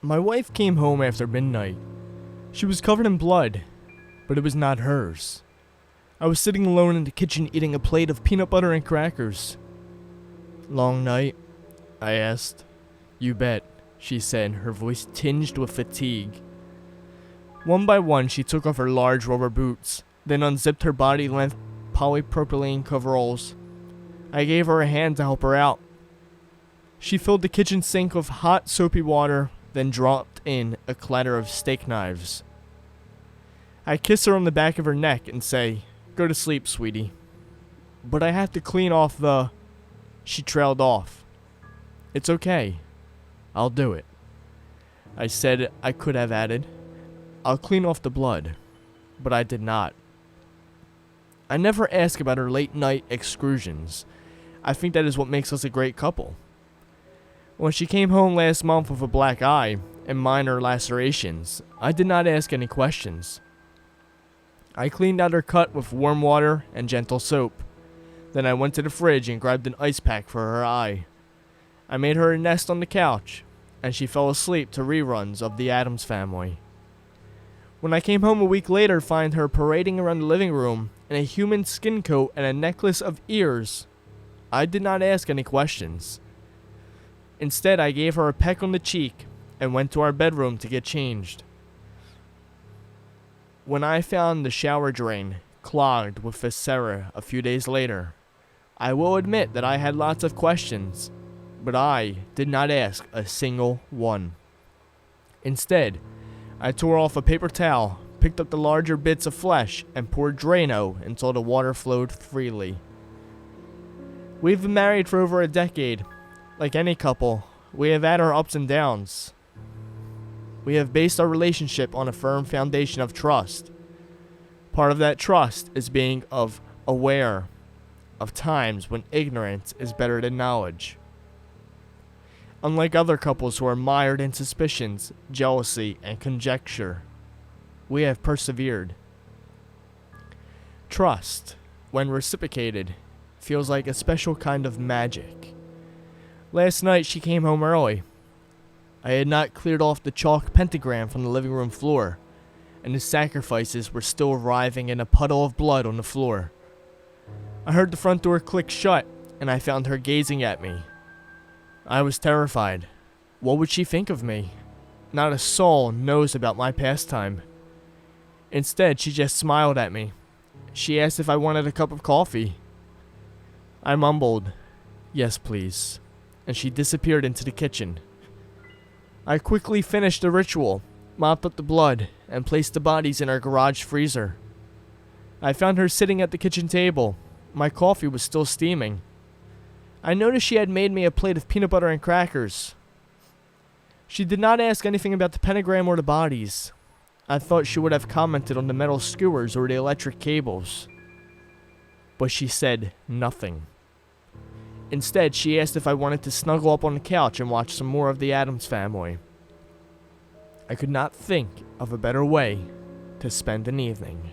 My wife came home after midnight. She was covered in blood, but it was not hers. I was sitting alone in the kitchen eating a plate of peanut butter and crackers. "Long night?" I asked. "You bet," she said, her voice tinged with fatigue. One by one, she took off her large rubber boots, then unzipped her body-length polypropylene coveralls. I gave her a hand to help her out. She filled the kitchen sink with hot, soapy water, then dropped in a clatter of steak knives. I kiss her on the back of her neck and say, "Go to sleep, sweetie." "But I have to clean off the..." She trailed off. "It's okay. I'll do it." I said I could have added, "I'll clean off the blood," but I did not. I never ask about her late night excursions. I think that is what makes us a great couple. When she came home last month with a black eye and minor lacerations, I did not ask any questions. I cleaned out her cut with warm water and gentle soap. Then I went to the fridge and grabbed an ice pack for her eye. I made her a nest on the couch, and she fell asleep to reruns of The Addams Family. When I came home a week later, find her parading around the living room in a human skin coat and a necklace of ears, I did not ask any questions. Instead, I gave her a peck on the cheek and went to our bedroom to get changed. When I found the shower drain clogged with viscera a few days later, I will admit that I had lots of questions, but I did not ask a single one. Instead, I tore off a paper towel, picked up the larger bits of flesh, and poured Drano until the water flowed freely. We've been married for over a decade. Like any couple, we have had our ups and downs. We have based our relationship on a firm foundation of trust. Part of that trust is being aware of times when ignorance is better than knowledge. Unlike other couples who are mired in suspicions, jealousy, and conjecture, we have persevered. Trust, when reciprocated, feels like a special kind of magic. Last night she came home early. I had not cleared off the chalk pentagram from the living room floor, and the sacrifices were still writhing in a puddle of blood on the floor. I heard the front door click shut, and I found her gazing at me. I was terrified. What would she think of me? Not a soul knows about my pastime. Instead, she just smiled at me. She asked if I wanted a cup of coffee. I mumbled, "Yes, please," and she disappeared into the kitchen. I quickly finished the ritual, mopped up the blood, and placed the bodies in our garage freezer. I found her sitting at the kitchen table. My coffee was still steaming. I noticed she had made me a plate of peanut butter and crackers. She did not ask anything about the pentagram or the bodies. I thought she would have commented on the metal skewers or the electric cables. But she said nothing. Instead, she asked if I wanted to snuggle up on the couch and watch some more of The Addams Family. I could not think of a better way to spend an evening.